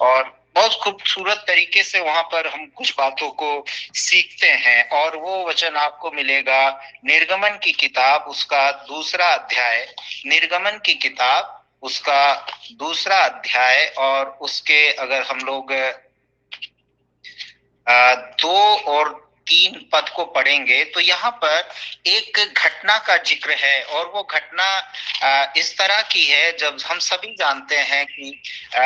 और बहुत खूबसूरत तरीके से वहां पर हम कुछ बातों को सीखते हैं। और वो वचन आपको मिलेगा निर्गमन की किताब उसका दूसरा अध्याय, निर्गमन की किताब उसका दूसरा अध्याय, और उसके अगर हम लोग 2 और 3 पद को पढ़ेंगे तो यहाँ पर एक घटना का जिक्र है। और वो घटना इस तरह की है, जब हम सभी जानते हैं कि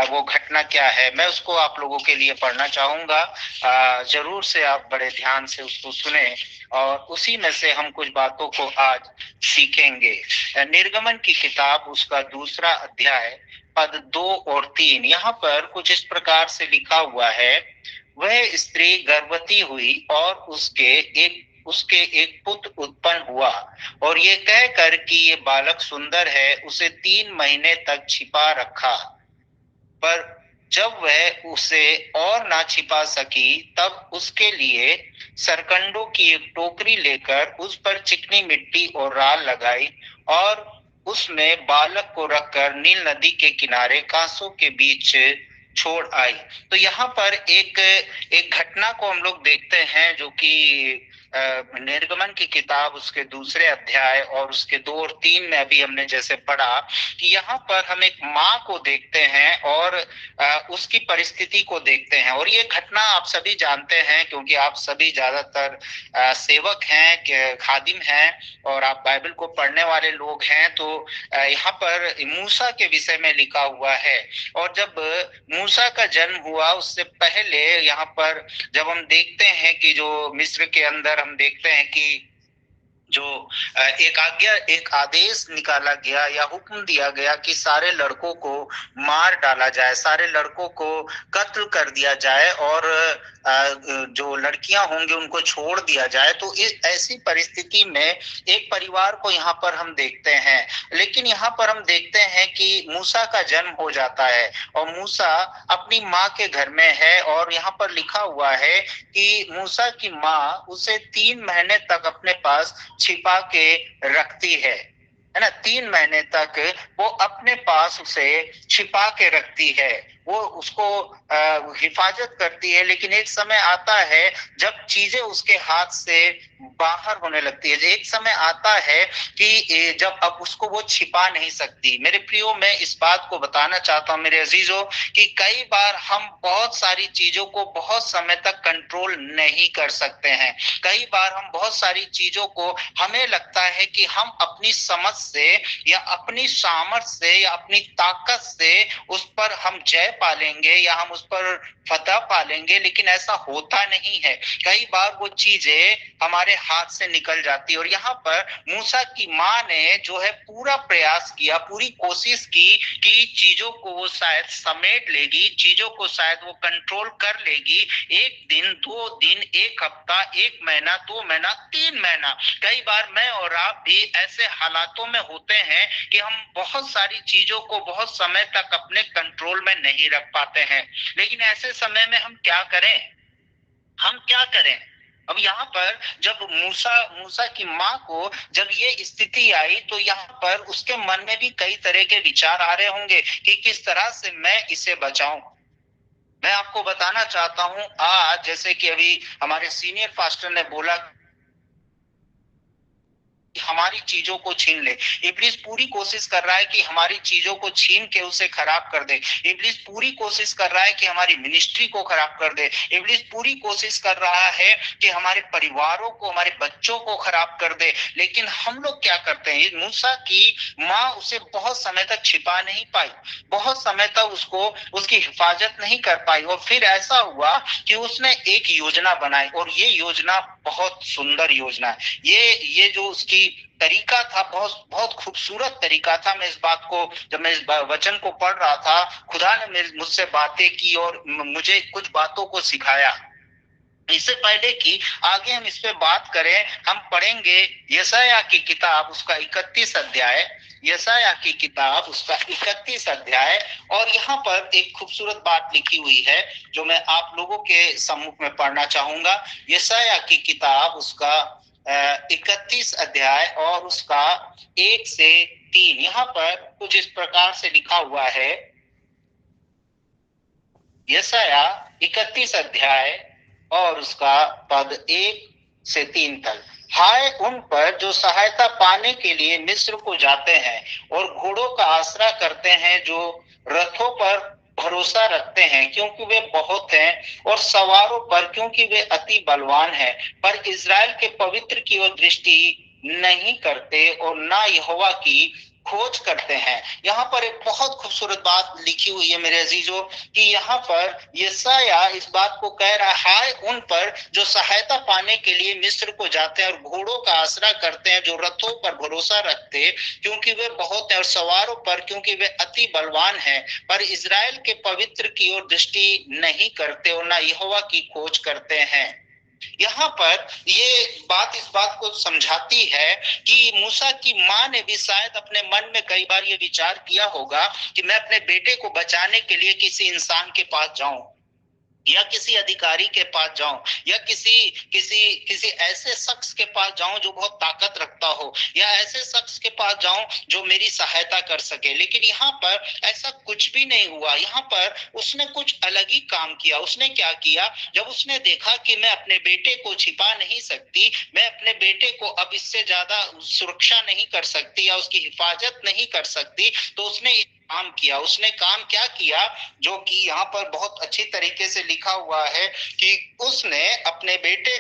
वो घटना क्या है। मैं उसको आप लोगों के लिए पढ़ना चाहूंगा। जरूर से आप बड़े ध्यान से उसको सुने और उसी में से हम कुछ बातों को आज सीखेंगे। निर्गमन की किताब उसका दूसरा अध्याय पद 2 और 3, यहाँ पर कुछ इस प्रकार से लिखा हुआ है। वह स्त्री गर्भवती हुई और उसके एक पुत्र उत्पन्न हुआ, और ये कहकर कि ये बालक सुंदर है उसे 3 महीने तक छिपा रखा। पर जब वह उसे और ना छिपा सकी, तब उसके लिए सरकंडों की एक टोकरी लेकर उस पर चिकनी मिट्टी और राल लगाई, और उसमें बालक को रखकर नील नदी के किनारे कांसों के बीच छोड़ आई। तो यहाँ पर एक एक घटना को हम लोग देखते हैं, जो कि निर्गमन की किताब उसके दूसरे अध्याय और उसके 2 और 3 में अभी हमने जैसे पढ़ा कि यहाँ पर हम एक माँ को देखते हैं और उसकी परिस्थिति को देखते हैं। और ये घटना आप सभी जानते हैं, क्योंकि आप सभी ज्यादातर सेवक हैं, खादिम हैं, और आप बाइबल को पढ़ने वाले लोग हैं। तो यहाँ पर मूसा के विषय में लिखा हुआ है। और जब मूसा का जन्म हुआ उससे पहले यहाँ पर जब हम देखते हैं कि जो मिस्र के अंदर हम देखते हैं कि जो एक आदेश निकाला गया या हुक्म दिया गया कि सारे लड़कों को मार डाला जाए, सारे लड़कों को कत्ल कर दिया जाए, और जो लड़कियां होंगी उनको छोड़ दिया जाए। तो इस ऐसी परिस्थिति में एक परिवार को यहाँ पर हम देखते हैं। लेकिन यहाँ पर हम देखते हैं कि मूसा का जन्म हो जाता है और मूसा अपनी माँ के घर में है। और यहाँ पर लिखा हुआ है कि मूसा की माँ उसे 3 महीने तक अपने पास छिपा के रखती है ना। 3 महीने तक वो अपने पास उसे छिपा के रखती है, वो उसको हिफाजत करती है। लेकिन एक समय आता है जब चीजें उसके हाथ से बाहर होने लगती है। एक समय आता है कि जब अब उसको वो छिपा नहीं सकती। मेरे प्रियो, मैं इस बात को बताना चाहता हूं मेरे अजीजों कि कई बार हम बहुत सारी चीजों को बहुत समय तक कंट्रोल नहीं कर सकते हैं। कई बार हम बहुत सारी चीजों को, हमें लगता है कि हम अपनी समझ से या अपनी सामर्थ्य से या अपनी ताकत से उस पर हम जय पा लेंगे या हम उस पर फतह पा लेंगे, लेकिन ऐसा होता नहीं है। कई बार वो चीजें हमारे हाथ से निकल जाती है। और यहाँ पर मूसा की माँ ने जो है पूरा प्रयास किया, पूरी कोशिश की कि चीजों को वो शायद समेट लेगी, चीजों को शायद वो कंट्रोल कर लेगी। 1 दिन, 2 दिन, 1 हफ्ता, 1 महीना, 2 महीना, 3 महीना, कई बार मैं और आप भी ऐसे हालातों में होते हैं कि हम बहुत सारी चीजों को बहुत समय तक अपने कंट्रोल में नहीं रख पाते हैं। लेकिन ऐसे समय में हम क्या करें, हम क्या करें। अब यहाँ पर जब मूसा मूसा की माँ को जब ये स्थिति आई, तो यहाँ पर उसके मन में भी कई तरह के विचार आ रहे होंगे कि किस तरह से मैं इसे बचाऊं। मैं आपको बताना चाहता हूं, आज जैसे कि अभी हमारे सीनियर पास्टर ने बोला, हमारी चीजों को छीन ले। इब्लिस पूरी कोशिश कर रहा है कि हमारी चीजों को छीन के उसे खराब कर दे। इब्लिस पूरी कोशिश कर रहा है कि हमारी मिनिस्ट्री को खराब कर दे। इब्लिस पूरी कोशिश कर रहा है कि हमारे परिवारों को, हमारे बच्चों को खराब कर दे। लेकिन हम लोग क्या करते हैं, मूसा की माँ उसे बहुत समय तक छिपा नहीं पाई, बहुत समय तक उसको उसकी हिफाजत नहीं कर पाई। और फिर ऐसा हुआ कि उसने एक योजना बनाई, और ये योजना बहुत सुंदर योजना है। ये जो उसकी तरीका था, बहुत बहुत खूबसूरत तरीका था। मैं इस बात को, जब मैं इस वचन को पढ़ रहा था, खुदा ने मुझसे बातें की और मुझे कुछ बातों को सिखाया। इससे पहले कि आगे हम इस पे बात करें, हम पढ़ेंगे यशायाह की किताब उसका 31 अध्याय, यशायाह की किताब उसका 31 अध्याय। और यहाँ पर एक खूबसूरत बात लिखी हुई है जो मैं आप लोगों के सम्मुख में पढ़ना चाहूंगा। यशायाह की किताब उसका 31 अध्याय और उसका 1 से 3, यहाँ पर कुछ इस प्रकार से लिखा हुआ है। यशाया 31 अध्याय और उसका पद 1 से 3 तक। हाय उन पर जो सहायता पाने के लिए मिस्र को जाते हैं और घोड़ों का आसरा करते हैं, जो रथों पर भरोसा रखते हैं क्योंकि वे बहुत हैं, और सवारों पर क्योंकि वे अति बलवान हैं, पर इज़राइल के पवित्र की ओर दृष्टि नहीं करते और ना यहोवा की खोज करते हैं। यहाँ पर एक बहुत खूबसूरत बात लिखी हुई है मेरे अजीजों, कि यहाँ पर यशायाह इस बात को कह रहा है, हाय उन पर जो सहायता पाने के लिए मिस्र को जाते हैं और घोड़ों का आसरा करते हैं, जो रथों पर भरोसा रखते हैं क्योंकि वे बहुत हैं, और सवारों पर क्योंकि वे अति बलवान हैं, पर इज़राइल के पवित्र की ओर दृष्टि नहीं करते और ना यहोवा की खोज करते हैं। यहाँ पर ये बात इस बात को समझाती है कि मूसा की माँ ने भी शायद अपने मन में कई बार ये विचार किया होगा कि मैं अपने बेटे को बचाने के लिए किसी इंसान के पास जाऊं, या किसी अधिकारी के पास जाऊं, या किसी किसी किसी ऐसे शख्स के पास जाऊं जो बहुत ताकत रखता हो, या ऐसे शख्स के पास जाऊं जो मेरी सहायता कर सके। लेकिन यहाँ पर ऐसा कुछ भी नहीं हुआ। यहाँ पर उसने कुछ अलग ही काम किया। उसने क्या किया, जब उसने देखा कि मैं अपने बेटे को छिपा नहीं सकती, मैं अपने बेटे को अब इससे ज्यादा सुरक्षा नहीं कर सकती या उसकी हिफाजत नहीं कर सकती, तो उसने काम किया। उसने काम क्या किया, जो कि यहाँ पर बहुत अच्छी तरीके से लिखा हुआ है कि उसने अपने बेटे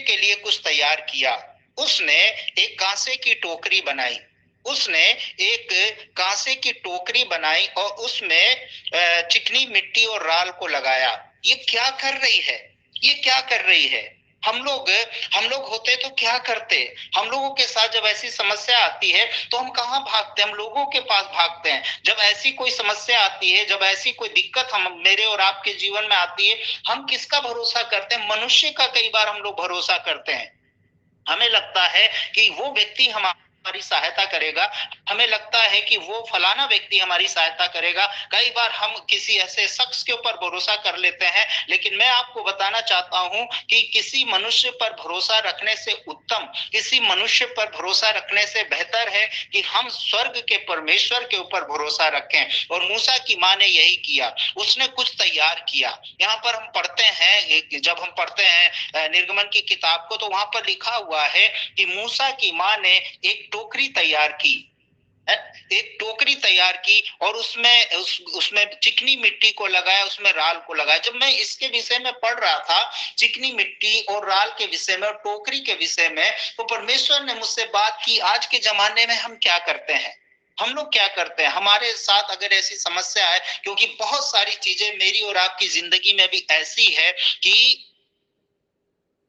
के लिए कुछ तैयार किया। उसने एक कांसे की टोकरी बनाई। उसने एक कांसे की टोकरी बनाई और उसमें चिकनी मिट्टी और राल को लगाया। ये क्या कर रही है, ये क्या कर रही है? हम लोग होते तो क्या करते? हम लोगों के साथ जब ऐसी समस्या आती है तो हम कहाँ भागते? हम लोगों के पास भागते हैं। जब ऐसी कोई समस्या आती है, जब ऐसी कोई दिक्कत हम मेरे और आपके जीवन में आती है, हम किसका भरोसा करते हैं? मनुष्य का कई बार हम लोग भरोसा करते हैं। हमें लगता है कि वो व्यक्ति हमारी सहायता करेगा, हमें लगता है कि वो फलाना व्यक्ति हमारी सहायता करेगा। कई बार हम किसी ऐसे शख्स के ऊपर भरोसा कर लेते हैं, लेकिन मैं आपको बताना चाहता हूं कि किसी मनुष्य पर भरोसा रखने से उत्तम, किसी मनुष्य पर भरोसा रखने से बेहतर है कि हम स्वर्ग के परमेश्वर के ऊपर भरोसा रखें। और मूसा की माँ ने यही किया। उसने कुछ तैयार किया। यहाँ पर हम पढ़ते हैं, जब हम पढ़ते हैं निर्गमन की किताब को, तो वहां पर लिखा हुआ है कि मूसा की माँ ने एक टोकरी तैयार की, एक टोकरी तैयार की और उसमें चिकनी मिट्टी को लगाया, उसमें राल को लगाया। जब मैं इसके विषय में पढ़ रहा था, चिकनी मिट्टी और राल के विषय में और टोकरी के विषय में, तो परमेश्वर ने मुझसे बात की, आज के जमाने में हम क्या करते हैं? हम लोग क्या करते हैं? हमारे साथ अगर ऐसी समस्या है, क्योंकि बहुत सारी चीजें मेरी और आपकी जिंदगी में भी ऐसी है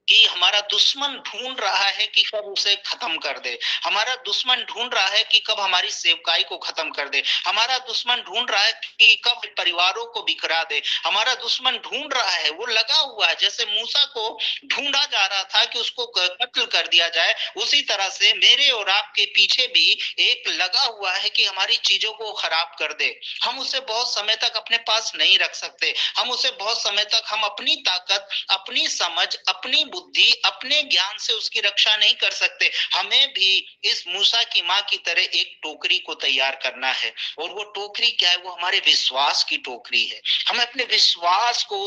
कि हमारा दुश्मन ढूंढ रहा है कि कब उसे खत्म कर दे। हमारा दुश्मन ढूंढ रहा है कि कब हमारी सेवकाई को खत्म कर दे। हमारा दुश्मन ढूंढ रहा है कि कब परिवारों को बिखरा दे। हमारा दुश्मन ढूंढ रहा है, वो लगा हुआ है। जैसे मूसा को ढूंढा जा रहा था कि उसको कत्ल कर दिया जाए, उसी तरह से मेरे और आपके पीछे भी एक लगा हुआ है कि हमारी चीजों को खराब कर दे। हम उसे बहुत समय तक अपने पास नहीं रख सकते। हम उसे बहुत समय तक, हम अपनी ताकत, अपनी समझ, अपनी बुद्धि, अपने ज्ञान से उसकी रक्षा नहीं कर सकते। हमें भी इस मूसा की माँ की तरह एक टोकरी को तैयार करना है। और वो टोकरी क्या है? वो हमारे विश्वास की टोकरी है। हमें अपने विश्वास को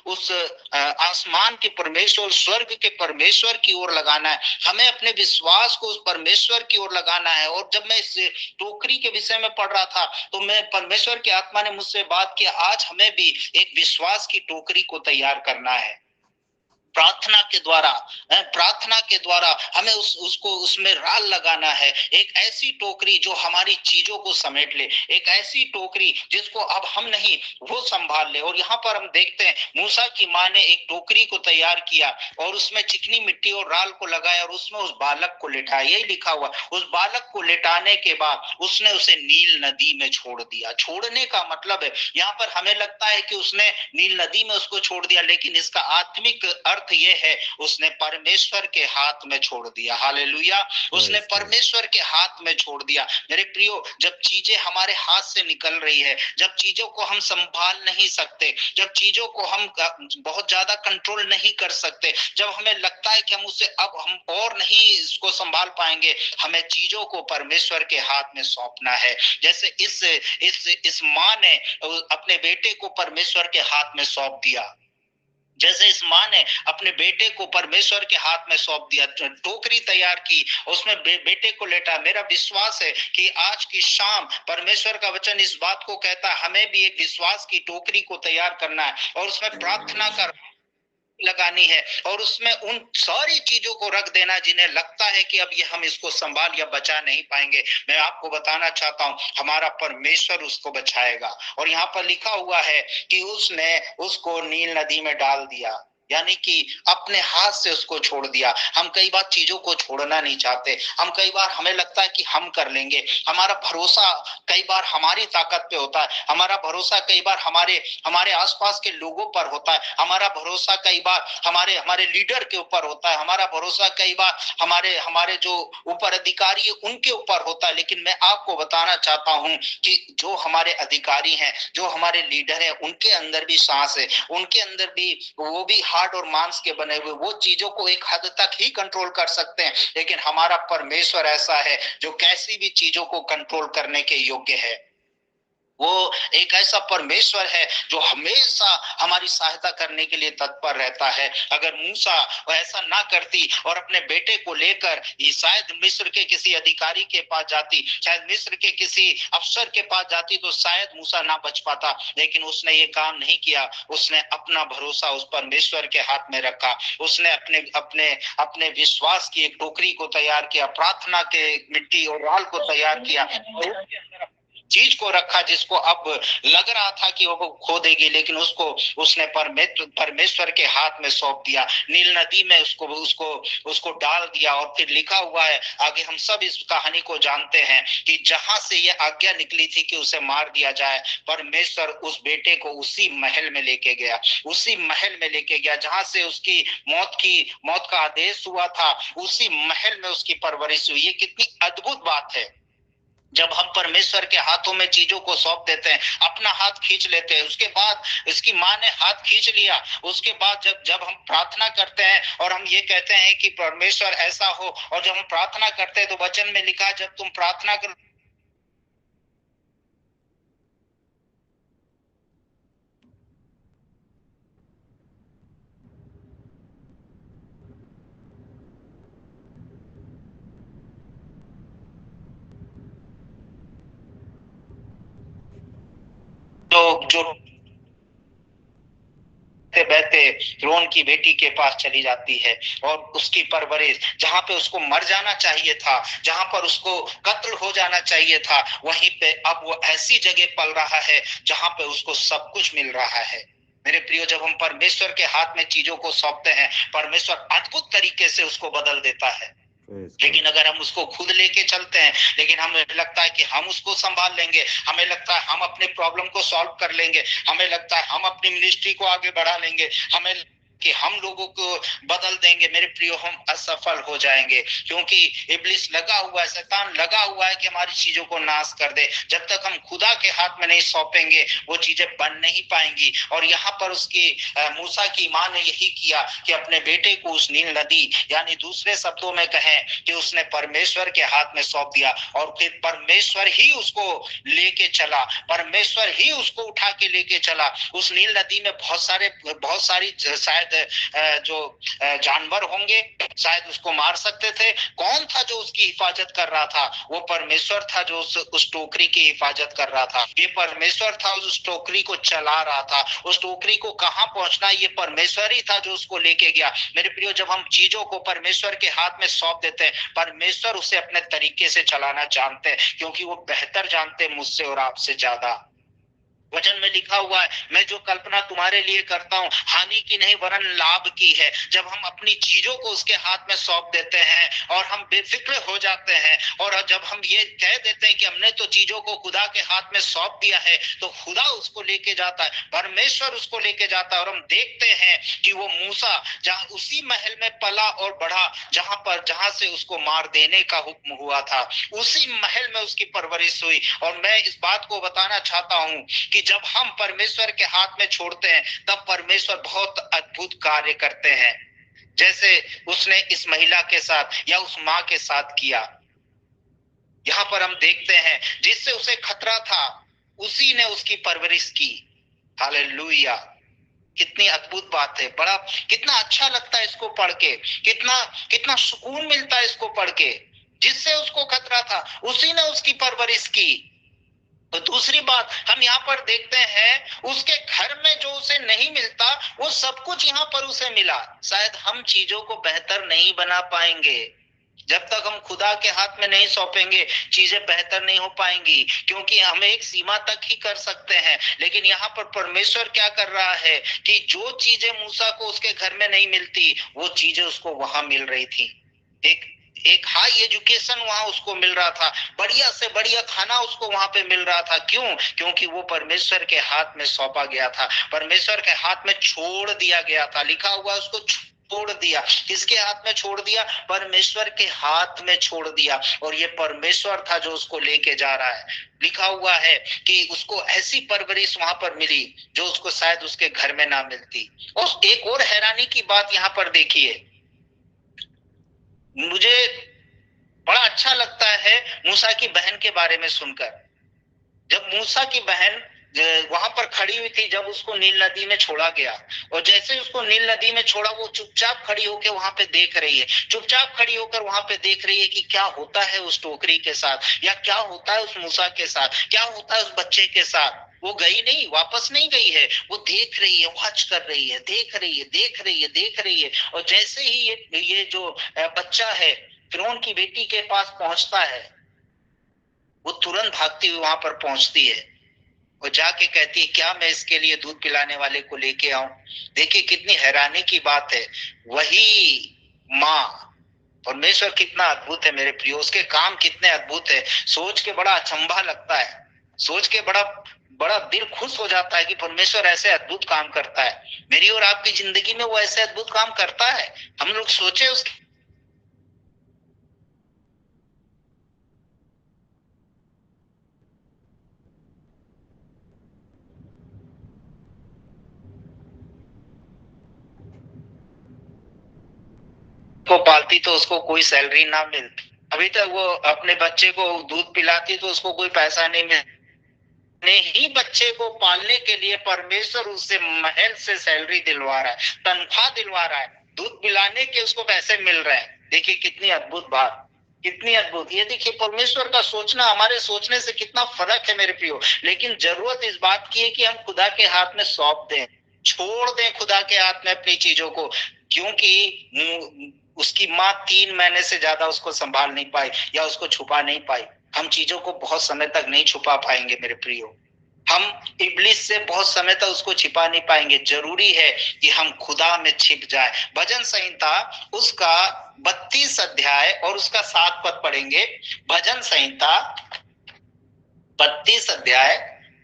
उस आसमान के परमेश्वर, स्वर्ग के परमेश्वर की ओर लगाना है। हमें अपने विश्वास को उस परमेश्वर की ओर लगाना है। और जब मैं इस टोकरी के विषय में पढ़ रहा था, तो मैं परमेश्वर की आत्मा ने मुझसे बात किया, आज हमें भी एक विश्वास की टोकरी को तैयार करना है। प्रार्थना के द्वारा हमें उसको उसमें राल लगाना है। एक ऐसी टोकरी जो हमारी चीजों को समेट ले, एक ऐसी टोकरी जिसको अब हम नहीं, वो संभाल ले। और यहाँ पर हम देखते हैं मूसा की माँ ने एक टोकरी को तैयार किया और उसमें चिकनी मिट्टी और राल को लगाया और उसमें उस बालक को लिटाया। यही लिखा हुआ, उस बालक को लिटाने के बाद उसने उसे नील नदी में छोड़ दिया। छोड़ने का मतलब है, यहाँ पर हमें लगता है कि उसने नील नदी में उसको छोड़ दिया, लेकिन इसका आत्मिक अर्थ अर्थ ये है उसने परमेश्वर के हाथ में छोड़ दिया। हालेलुया, उसने परमेश्वर के हाथ में छोड़ दिया। मेरे प्रियो, जब चीजें हमारे हाथ से निकल रही है, जब चीजों को हम संभाल नहीं सकते, जब चीजों को हम बहुत ज्यादा कंट्रोल नहीं कर सकते, जब हमें लगता है कि हम उसे अब हम और नहीं इसको संभाल पाएंगे, हमें चीजों को परमेश्वर के हाथ में सौंपना है। जैसे इस माँ ने अपने बेटे को परमेश्वर के हाथ में सौंप दिया, जैसे इस माँ ने अपने बेटे को परमेश्वर के हाथ में सौंप दिया, टोकरी तैयार की, उसमें बेटे को लेटा। मेरा विश्वास है कि आज की शाम परमेश्वर का वचन इस बात को कहता है, हमें भी एक विश्वास की टोकरी को तैयार करना है और उसमें प्रार्थना कर लगानी है और उसमें उन सारी चीजों को रख देना जिन्हें लगता है कि अब ये हम इसको संभाल या बचा नहीं पाएंगे। मैं आपको बताना चाहता हूं, हमारा परमेश्वर उसको बचाएगा। और यहाँ पर लिखा हुआ है कि उसने उसको नील नदी में डाल दिया, यानी कि अपने हाथ से उसको छोड़ दिया। हम कई बार चीजों को छोड़ना नहीं चाहते, हम कई बार हमें लगता है कि हम कर लेंगे, हमारा भरोसा कई बार हमारी ताकत पे होता है, हमारा भरोसा कई बार हमारे आसपास के लोगों पर होता है, हमारा भरोसा कई बार हमारे लीडर के ऊपर होता है, हमारा भरोसा कई बार हमारे जो ऊपर अधिकारी है उनके ऊपर होता है। लेकिन मैं आपको बताना चाहता हूं कि जो हमारे अधिकारी हैं, जो हमारे लीडर हैं, उनके अंदर भी सांस है, उनके अंदर भी वो भी हार्ट और मांस के बने हुए, वो चीजों को एक हद तक ही कंट्रोल कर सकते हैं। लेकिन हमारा परमेश्वर ऐसा है जो कैसी भी चीजों को कंट्रोल करने के योग्य है। वो एक ऐसा परमेश्वर है जो हमेशा हमारी सहायता करने के लिए तत्पर रहता है। अगर मूसा ऐसा ना करती और अपने बेटे को लेकर शायद मिस्र के किसी अधिकारी के पास जाती, शायद मिस्र के किसी अफसर के पास जाती, तो शायद मूसा ना बच पाता। लेकिन उसने ये काम नहीं किया, उसने अपना भरोसा उस परमेश्वर के हाथ में रखा। उसने अपने अपने अपने विश्वास की एक टोकरी को तैयार किया, प्रार्थना के मिट्टी और राल को तैयार किया, चीज को रखा जिसको अब लग रहा था कि वो खो देगी, लेकिन उसको उसने परमेश्वर के हाथ में सौंप दिया, नील नदी में उसको उसको उसको डाल दिया। और फिर लिखा हुआ है आगे, हम सब इस कहानी को जानते हैं कि जहां से ये आज्ञा निकली थी कि उसे मार दिया जाए, परमेश्वर उस बेटे को उसी महल में लेके गया, उसी महल में लेके गया जहां से उसकी मौत का आदेश हुआ था, उसी महल में उसकी परवरिश हुई। ये कितनी अद्भुत बात है। जब हम परमेश्वर के हाथों में चीजों को सौंप देते हैं, अपना हाथ खींच लेते हैं, उसके बाद इसकी माँ ने हाथ खींच लिया, उसके बाद जब जब हम प्रार्थना करते हैं और हम ये कहते हैं कि परमेश्वर ऐसा हो, और जब हम प्रार्थना करते हैं तो वचन में लिखा, जब तुम प्रार्थना कर जो बहते रोन की बेटी के पास चली जाती है और उसकी परवरिश, जहां पे उसको मर जाना चाहिए था, जहां पर उसको कत्ल हो जाना चाहिए था, वहीं पे अब वो ऐसी जगह पल रहा है जहां पे उसको सब कुछ मिल रहा है। मेरे प्रियो, जब हम परमेश्वर के हाथ में चीजों को सौंपते हैं, परमेश्वर अद्भुत तरीके से उसको बदल देता है। लेकिन अगर हम उसको खुद लेके चलते हैं, लेकिन हमें लगता है कि हम उसको संभाल लेंगे, हमें लगता है हम अपने प्रॉब्लम को सॉल्व कर लेंगे, हमें लगता है हम अपनी मिनिस्ट्री को आगे बढ़ा लेंगे, हमें कि हम लोगों को बदल देंगे, मेरे प्रियो हम असफल हो जाएंगे। क्योंकि इब्लिस लगा हुआ है, शैतान लगा हुआ है कि हमारी चीजों को नाश कर दे। जब तक हम खुदा के हाथ में नहीं सौंपेंगे वो चीजें बन नहीं पाएंगी। और यहाँ पर उसकी मूसा की माँ ने यही किया कि अपने बेटे को उस नील नदी, यानी दूसरे शब्दों में कहें कि उसने परमेश्वर के हाथ में सौंप दिया, और फिर परमेश्वर ही उसको लेके चला, परमेश्वर ही उसको उठा के लेके चला। उस नील नदी में बहुत सारी शायद जो जानवर होंगे, शायद उसको मार सकते थे। कौन था जो उसकी हिफाजत कर रहा था? वो परमेश्वर था जो उस टोकरी की हिफाजत कर रहा था। ये परमेश्वर था उस टोकरी को चला रहा था। उस टोकरी को कहां पहुंचना, ये परमेश्वर ही था जो उसको लेके गया। मेरे प्रियो, जब हम चीजों को परमेश्वर के हाथ में सौंप देते हैं, परमेश्वर उसे अपने तरीके से चलाना जानते हैं, क्योंकि वो बेहतर जानते हैं मुझसे और आपसे ज्यादा। वचन में लिखा हुआ है, मैं जो कल्पना तुम्हारे लिए करता हूं हानि की नहीं वरन लाभ की है। जब हम अपनी चीजों को उसके हाथ में सौंप देते हैं और हम बेफिक्र हो जाते हैं, और जब हम ये कह देते हैं कि हमने तो चीजों को खुदा के हाथ में सौंप दिया है, तो खुदा उसको लेके जाता है, परमेश्वर उसको लेके जाता है। और हम देखते हैं कि वो मूसा जहां उसी महल में पला और बढ़ा जहां से उसको मार देने का हुक्म हुआ था, उसी महल में उसकी परवरिश हुई। और मैं इस बात को बताना चाहता हूं कि जब हम परमेश्वर के हाथ में छोड़ते हैं, तब परमेश्वर बहुत अद्भुत कार्य करते हैं, जैसे उसने इस महिला के साथ या उस मां के साथ किया। यहां पर हम देखते हैं जिससे उसे खतरा था, उसी ने उसकी परवरिश की। हालेलुया! कितनी अद्भुत बात है। बड़ा कितना अच्छा लगता है इसको पढ़ के, कितना कितना सुकून मिलता है इसको पढ़ के। जिससे उसको खतरा था, उसी ने उसकी परवरिश की। तो दूसरी बात हम यहाँ पर देखते हैं, उसके घर में जो उसे नहीं मिलता, वो सब कुछ यहाँ पर उसे मिला। शायद हम चीजों को बेहतर नहीं बना पाएंगे, जब तक हम खुदा के हाथ में नहीं सौंपेंगे चीजें बेहतर नहीं हो पाएंगी, क्योंकि हम एक सीमा तक ही कर सकते हैं। लेकिन यहाँ पर परमेश्वर क्या कर रहा है कि जो चीजें मूसा को उसके घर में नहीं मिलती, वो चीजें उसको वहां मिल रही थी। एक एक हाई एजुकेशन वहां उसको मिल रहा था, बढ़िया से बढ़िया खाना उसको वहां पे मिल रहा था। क्यों? क्योंकि वो परमेश्वर के हाथ में सौंपा गया था, परमेश्वर के हाथ में छोड़ दिया गया था। लिखा हुआ उसको छोड़ दिया। किसके हाथ में छोड़ दिया? परमेश्वर के हाथ में छोड़ दिया। और ये परमेश्वर था जो उसको लेके जा रहा है। लिखा हुआ है कि उसको ऐसी परवरिश वहां पर मिली जो उसको शायद उसके घर में ना मिलती। और एक और हैरानी की बात यहाँ पर देखिए, मुझे बड़ा अच्छा लगता है मूसा की बहन के बारे में सुनकर। जब मूसा की बहन वहां पर खड़ी हुई थी, जब उसको नील नदी में छोड़ा गया, और जैसे उसको नील नदी में छोड़ा, वो चुपचाप खड़ी होकर वहां पे देख रही है, चुपचाप खड़ी होकर वहां पे देख रही है कि क्या होता है उस टोकरी के साथ, या क्या होता है उस मूसा के साथ, क्या होता है उस बच्चे के साथ। वो गई नहीं, वापस नहीं गई है, वो देख रही है, वॉच कर रही है, देख रही है, देख रही है, देख रही है। और जैसे ही ये जो बच्चा है फिरौन की बेटी के पास पहुंचता है, वो तुरंत भागती हुई वहां पर पहुंचती है और जाके कहती है, क्या मैं इसके लिए दूध पिलाने वाले को लेके आऊं? देखिए कितनी हैरानी की बात है। वही माँ, परमेश्वर कितना अद्भुत है मेरे प्रियो, उसके काम कितने अद्भुत है। सोच के बड़ा अचंभा लगता है, सोच के बड़ा बड़ा दिल खुश हो जाता है कि परमेश्वर ऐसे अद्भुत काम करता है। मेरी और आपकी जिंदगी में वो ऐसे अद्भुत काम करता है। हम लोग सोचे उसके को पालती तो उसको कोई सैलरी ना मिलती। अभी तक वो अपने बच्चे को दूध पिलाती तो उसको कोई पैसा नहीं मिलता। अपने ही बच्चे को पालने के लिए परमेश्वर उससे महल से सैलरी दिलवा रहा है, तनख्वाह दिलवा रहा है, दूध पिलाने के उसको पैसे मिल रहे हैं। देखिए कितनी अद्भुत बात, कितनी अद्भुत। ये देखिए परमेश्वर का सोचना हमारे सोचने से कितना फर्क है मेरे प्रियो। लेकिन जरूरत इस बात की है कि हम खुदा के हाथ में सौंप दें, छोड़ दें खुदा के हाथ में अपनी चीजों को। क्योंकि उसकी माँ 3 महीने से ज्यादा उसको संभाल नहीं पाई या उसको छुपा नहीं पाई। हम चीजों को बहुत समय तक नहीं छुपा पाएंगे मेरे प्रियो। हम इब्लिस से बहुत समय तक उसको छिपा नहीं पाएंगे। जरूरी है कि हम खुदा में छिप जाए। भजन संहिता उसका 32 अध्याय और उसका 7 पद पढ़ेंगे। भजन संहिता 32 अध्याय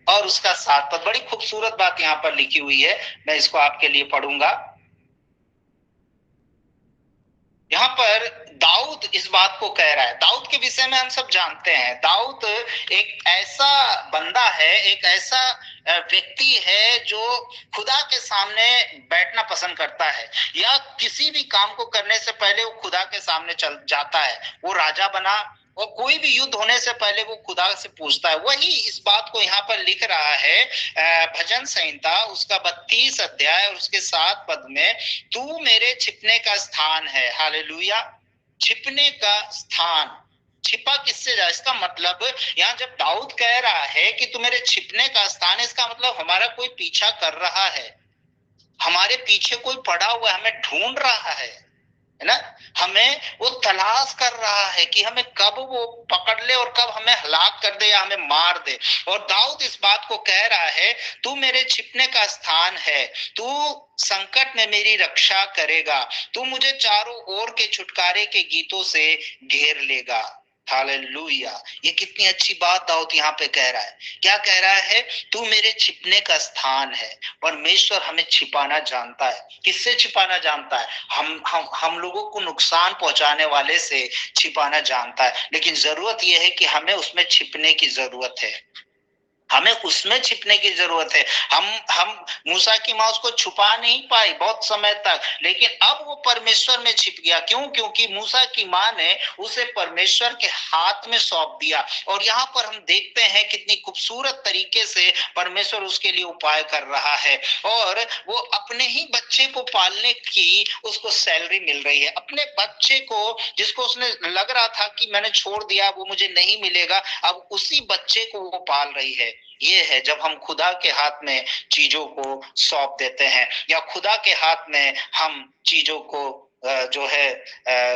और उसका 7 पद। बड़ी खूबसूरत बात यहाँ पर लिखी हुई है, मैं इसको आपके लिए पढ़ूंगा। यहाँ पर दाऊद इस बात को कह रहा है। दाऊद के विषय में हम सब जानते हैं, दाऊद एक ऐसा बंदा है, एक ऐसा व्यक्ति है जो खुदा के सामने बैठना पसंद करता है, या किसी भी काम को करने से पहले वो खुदा के सामने चल जाता है। वो राजा बना और कोई भी युद्ध होने से पहले वो खुदा से पूछता है। वही इस बात को यहाँ पर लिख रहा है भजन संहिता उसका 32 अध्याय और उसके 7 पद में, तू मेरे छिपने का स्थान है। हालेलुया! छिपने का स्थान। छिपा किससे जा? इसका मतलब यहाँ जब दाऊद कह रहा है कि तू मेरे छिपने का स्थान है, इसका मतलब हमारा कोई पीछा कर रहा है, हमारे पीछे कोई पड़ा हुआ है, हमें ढूंढ रहा है। है ना। हमें वो तलाश कर रहा है कि हमें कब वो पकड़ ले और कब हमें हलाक कर दे या हमें मार दे। और दाऊद इस बात को कह रहा है, तू मेरे छिपने का स्थान है, तू संकट में मेरी रक्षा करेगा, तू मुझे चारों ओर के छुटकारे के गीतों से घेर लेगा। हालेलुया। ये कितनी अच्छी बात दाऊद यहाँ पे कह रहा है। क्या कह रहा है? तू मेरे छिपने का स्थान है। परमेश्वर हमें छिपाना जानता है। किससे छिपाना जानता है? हम लोगों को नुकसान पहुंचाने वाले से छिपाना जानता है। लेकिन जरूरत यह है कि हमें उसमें छिपने की जरूरत है। हमें उसमें छिपने की जरूरत है। हम मूसा की माँ उसको छुपा नहीं पाई बहुत समय तक, लेकिन अब वो परमेश्वर में छिप गया। क्यों? क्योंकि मूसा की माँ ने उसे परमेश्वर के हाथ में सौंप दिया। और यहाँ पर हम देखते हैं कितनी खूबसूरत तरीके से परमेश्वर उसके लिए उपाय कर रहा है। और वो अपने ही बच्चे को पालने की उसको सैलरी मिल रही है। अपने बच्चे को जिसको उसने लग रहा था कि मैंने छोड़ दिया, वो मुझे नहीं मिलेगा, अब उसी बच्चे को वो पाल रही है। ये है जब हम खुदा के हाथ में चीजों को सौंप देते हैं, या खुदा के हाथ में हम चीजों को जो है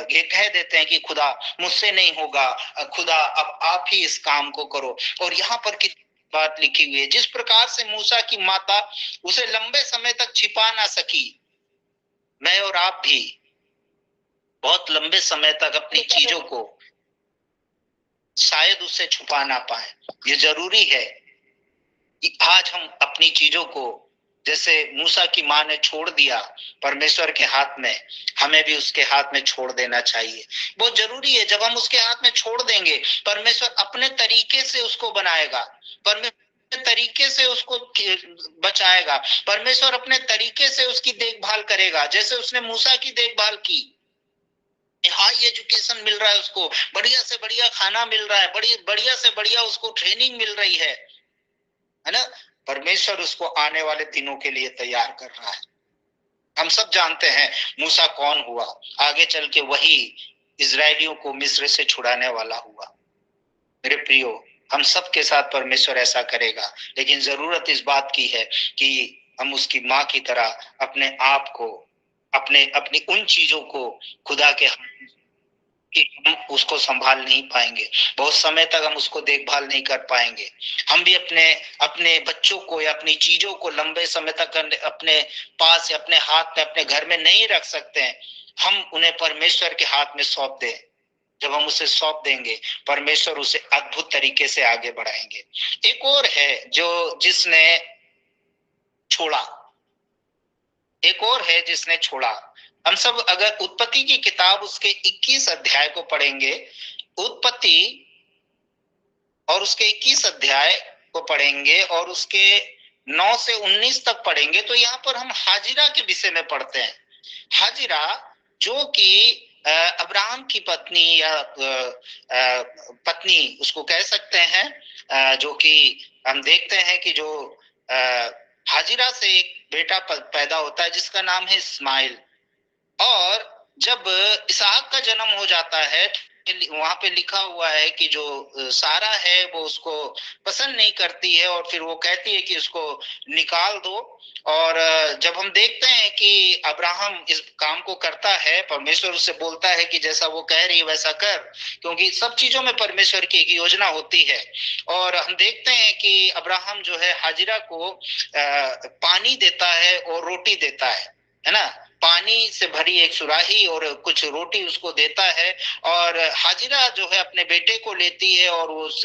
ये कह देते हैं कि खुदा मुझसे नहीं होगा, खुदा अब आप ही इस काम को करो। और यहाँ पर कितनी बात लिखी हुई है, जिस प्रकार से मूसा की माता उसे लंबे समय तक छिपा ना सकी, मैं और आप भी बहुत लंबे समय तक अपनी चीजों को शायद उससे छुपा ना पाए। ये जरूरी है कि आज हम अपनी चीजों को, जैसे मूसा की माँ ने छोड़ दिया परमेश्वर के हाथ में, हमें भी उसके हाथ में छोड़ देना चाहिए। बहुत जरूरी है। जब हम उसके हाथ में छोड़ देंगे, परमेश्वर अपने तरीके से उसको बनाएगा, परमेश्वर तरीके से उसको बचाएगा, परमेश्वर अपने तरीके से उसकी देखभाल करेगा। जैसे उसने मूसा की देखभाल की, हाई एजुकेशन मिल रहा है उसको, बढ़िया से बढ़िया खाना मिल रहा है, बड़ी बढ़िया से बढ़िया उसको ट्रेनिंग मिल रही है ना। परमेश्वर उसको आने वाले दिनों के लिए तैयार कर रहा है। हम सब जानते हैं मूसा कौन हुआ, आगे चल के वही इजरायलियों को मिस्र से छुड़ाने वाला हुआ। मेरे प्रियो, हम सब के साथ परमेश्वर ऐसा करेगा, लेकिन जरूरत इस बात की है कि हम उसकी माँ की तरह अपने आप को, अपनी उन चीजों को खुदा के कि हम उसको संभाल नहीं पाएंगे, बहुत समय तक हम उसको देखभाल नहीं कर पाएंगे। हम भी अपने अपने बच्चों को या अपनी चीजों को लंबे समय तक अपने पास या अपने हाथ में, अपने घर में नहीं रख सकते हैं। हम उन्हें परमेश्वर के हाथ में सौंप दें। जब हम उसे सौंप देंगे, परमेश्वर उसे अद्भुत तरीके से आगे बढ़ाएंगे। एक और है जो जिसने छोड़ा, एक और है जिसने छोड़ा। हम सब अगर उत्पत्ति की किताब उसके 21 अध्याय को पढ़ेंगे, उत्पत्ति और उसके 21 अध्याय को पढ़ेंगे और उसके 9 से 19 तक पढ़ेंगे, तो यहाँ पर हम हाजिरा के विषय में पढ़ते हैं। हाजिरा जो कि अब्राहम की पत्नी या पत्नी उसको कह सकते हैं, जो कि हम देखते हैं कि जो हाजिरा से एक बेटा पैदा होता है जिसका नाम है इस्माइल। और जब इसहाक का जन्म हो जाता है, वहां पे लिखा हुआ है कि जो सारा है वो उसको पसंद नहीं करती है, और फिर वो कहती है कि उसको निकाल दो। और जब हम देखते हैं कि अब्राहम इस काम को करता है, परमेश्वर उससे बोलता है कि जैसा वो कह रही है वैसा कर, क्योंकि सब चीजों में परमेश्वर की एक योजना होती है। और हम देखते हैं कि अब्राहम जो है हाजिरा को पानी देता है और रोटी देता है ना। पानी से भरी एक सुराही और कुछ रोटी उसको देता है। और हाजिरा जो है अपने बेटे को लेती है और उस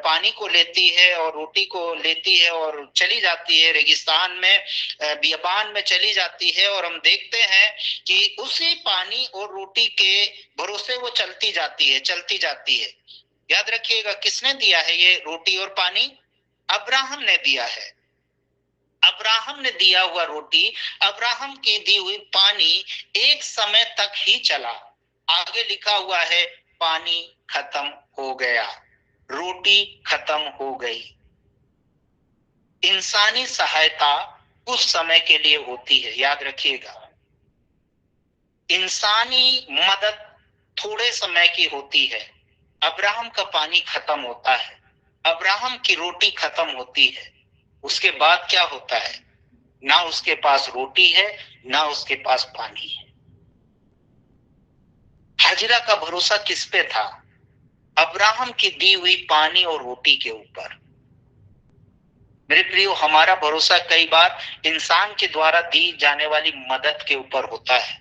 पानी को लेती है और रोटी को लेती है और चली जाती है रेगिस्तान में, बियाबान में चली जाती है। और हम देखते हैं कि उसी पानी और रोटी के भरोसे वो चलती जाती है, चलती जाती है। याद रखिएगा, किसने दिया है ये रोटी और पानी? अब्राहम ने दिया है। अब्राहम ने दिया हुआ रोटी, अब्राहम की दी हुई पानी एक समय तक ही चला। आगे लिखा हुआ है पानी खत्म हो गया, रोटी खत्म हो गई। इंसानी सहायता कुछ समय के लिए होती है, याद रखिएगा। इंसानी मदद थोड़े समय की होती है। अब्राहम का पानी खत्म होता है, अब्राहम की रोटी खत्म होती है। उसके बाद क्या होता है? ना उसके पास रोटी है, ना उसके पास पानी है। हाजिरा का भरोसा किस पे था? अब्राहम की दी हुई पानी और रोटी के ऊपर। मेरे प्रियो, हमारा भरोसा कई बार इंसान के द्वारा दी जाने वाली मदद के ऊपर होता है।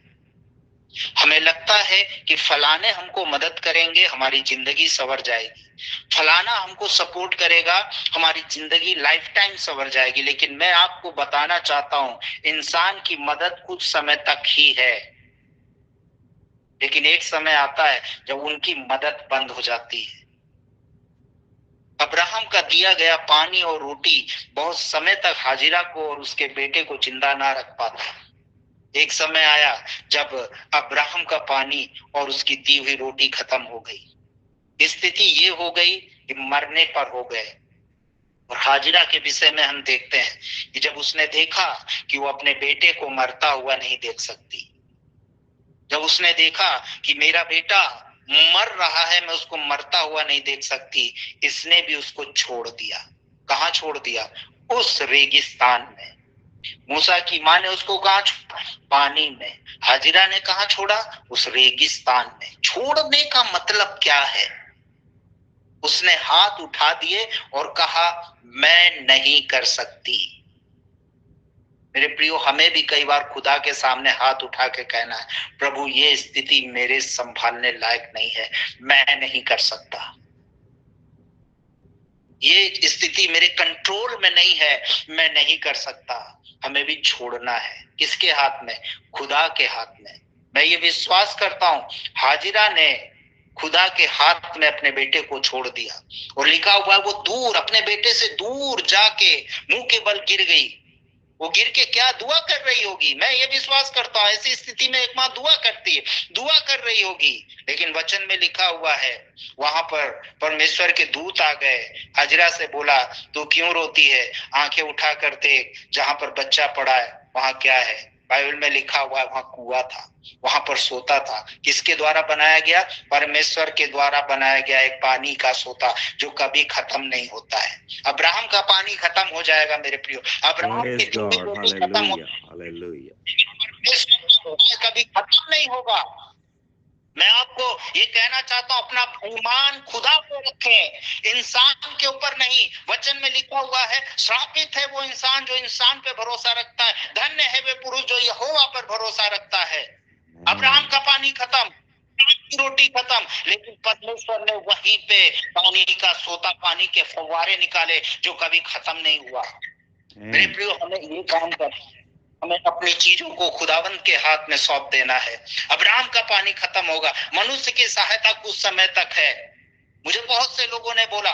हमें लगता है कि फलाने हमको मदद करेंगे, हमारी जिंदगी संवर जाएगी, फलाना हमको सपोर्ट करेगा, हमारी जिंदगी लाइफ टाइम संवर जाएगी। लेकिन मैं आपको बताना चाहता हूं, इंसान की मदद कुछ समय तक ही है, लेकिन एक समय आता है जब उनकी मदद बंद हो जाती है। अब्राहम का दिया गया पानी और रोटी बहुत समय तक हाजिरा को और उसके बेटे को जिंदा ना रख पाता। एक समय आया जब अब्राहम का पानी और उसकी दी हुई रोटी खत्म हो गई। स्थिति ये हो गई कि मरने पर हो गए। और हाजिरा के विषय में हम देखते हैं कि जब उसने देखा कि वो अपने बेटे को मरता हुआ नहीं देख सकती, जब उसने देखा कि मेरा बेटा मर रहा है, मैं उसको मरता हुआ नहीं देख सकती, इसने भी उसको छोड़ दिया। कहाँ छोड़ दिया? उस रेगिस्तान में। मूसा की माँ ने उसको कहा छोड़ा? पानी में। हाजिरा ने कहा छोड़ा? उस रेगिस्तान में। छोड़ने का मतलब क्या है? उसने हाथ उठा दिए और कहा मैं नहीं कर सकती। मेरे प्रियो, हमें भी कई बार खुदा के सामने हाथ उठा के कहना है, प्रभु ये स्थिति मेरे संभालने लायक नहीं है, मैं नहीं कर सकता, ये स्थिति मेरे कंट्रोल में नहीं है, मैं नहीं कर सकता। हमें भी छोड़ना है। किसके हाथ में? खुदा के हाथ में। मैं ये विश्वास करता हूं, हाजिरा ने खुदा के हाथ में अपने बेटे को छोड़ दिया। और लिखा हुआ है वो दूर, अपने बेटे से दूर जाके मुंह के बल गिर गई। वो गिर के क्या दुआ कर रही होगी? मैं ये विश्वास करता हूं ऐसी स्थिति में एक माँ दुआ करती है, दुआ कर रही होगी। लेकिन वचन में लिखा हुआ है वहां पर परमेश्वर के दूत आ गए, हाजिरा से बोला तू क्यों रोती है? आंखें उठा कर देख, जहां पर बच्चा पड़ा है वहां क्या है? बाइबल में लिखा हुआ है वहां कुआं था, वहां पर सोता था। किसके द्वारा बनाया गया? परमेश्वर के द्वारा बनाया गया एक पानी का सोता जो कभी खत्म नहीं होता है। अब्राहम का पानी खत्म हो जाएगा मेरे प्रियो, अब्राहम की Praise दी हुई God. रोटी खत्म हो, Hallelujah. Hallelujah. कभी खत्म नहीं होगा। मैं आपको ये कहना चाहता हूं, अपना ईमान खुदा पे रखें, इंसान के ऊपर नहीं। वचन में लिखा हुआ है श्रापित है वो इंसान जो इंसान पे भरोसा रखता है, धन्य है वे पुरुष जो यहोवा पर भरोसा रखता है। अब्राहम का पानी खत्म, की रोटी खत्म, लेकिन परमेश्वर ने वहीं पे पानी का सोता, पानी के फव्वारे निकाले जो कभी खत्म नहीं हुआ। मेरे Amen. प्रियो, हमें ये काम करना है, हमें अपनी चीजों को खुदावंत के हाथ में सौंप देना है। अब्राहम का पानी खत्म होगा, मनुष्य की सहायता कुछ समय तक है। मुझे बहुत से लोगों ने बोला,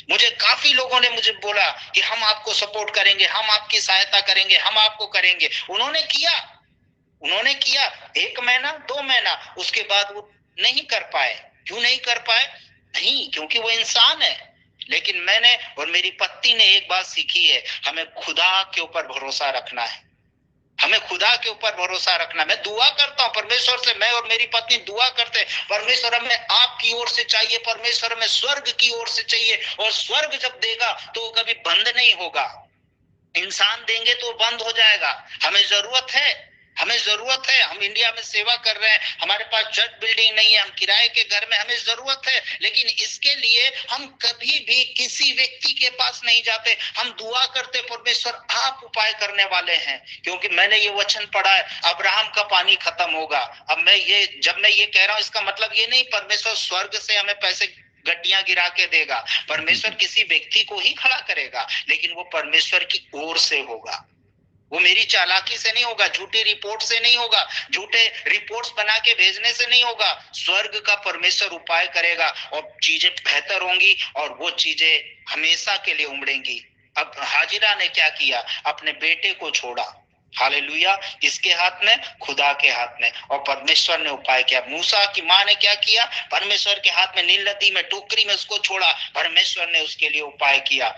मुझे काफी लोगों ने मुझे बोला कि हम आपको सपोर्ट करेंगे, हम आपकी सहायता करेंगे, हम आपको करेंगे। उन्होंने किया, उन्होंने किया 1 महीना 2 महीना, उसके बाद वो नहीं कर पाए। क्यों नहीं कर पाए? नहीं, क्योंकि वो इंसान है। लेकिन मैंने और मेरी पत्नी ने एक बात सीखी है, हमें खुदा के ऊपर भरोसा रखना है, हमें खुदा के ऊपर भरोसा रखना। मैं दुआ करता हूं परमेश्वर से, मैं और मेरी पत्नी दुआ करते हैं, परमेश्वर हमें आपकी ओर से चाहिए, परमेश्वर हमें स्वर्ग की ओर से चाहिए। और स्वर्ग जब देगा तो वो कभी बंद नहीं होगा। इंसान देंगे तो बंद हो जाएगा। हमें जरूरत है, हमें जरूरत है। हम इंडिया में सेवा कर रहे हैं, हमारे पास चर्च बिल्डिंग नहीं है, हम किराए के घर में, हमें जरूरत है। लेकिन इसके लिए हम कभी भी किसी व्यक्ति के पास नहीं जाते, हम दुआ करते परमेश्वर आप उपाय करने वाले हैं। क्योंकि मैंने ये वचन पढ़ा है अब्राहम का पानी खत्म होगा। अब मैं ये जब मैं ये कह रहा हूं, इसका मतलब ये नहीं परमेश्वर स्वर्ग से हमें पैसे गड्डियां गिरा के देगा। परमेश्वर किसी व्यक्ति को ही खड़ा करेगा, लेकिन वो परमेश्वर की ओर से होगा। वो मेरी चालाकी से नहीं होगा, झूठी रिपोर्ट से नहीं होगा, झूठे रिपोर्ट्स बना के भेजने से नहीं होगा। स्वर्ग का परमेश्वर उपाय करेगा और चीजें बेहतर होंगी और वो चीजें हमेशा के लिए उमड़ेंगी। अब हाजिरा ने क्या किया? अपने बेटे को छोड़ा। हालेलुया! किसके हाथ में? खुदा के हाथ में। और परमेश्वर ने उपाय किया। मूसा की माँ ने क्या किया? परमेश्वर के हाथ में नील नदी में टोकरी में उसको छोड़ा, परमेश्वर ने उसके लिए उपाय किया।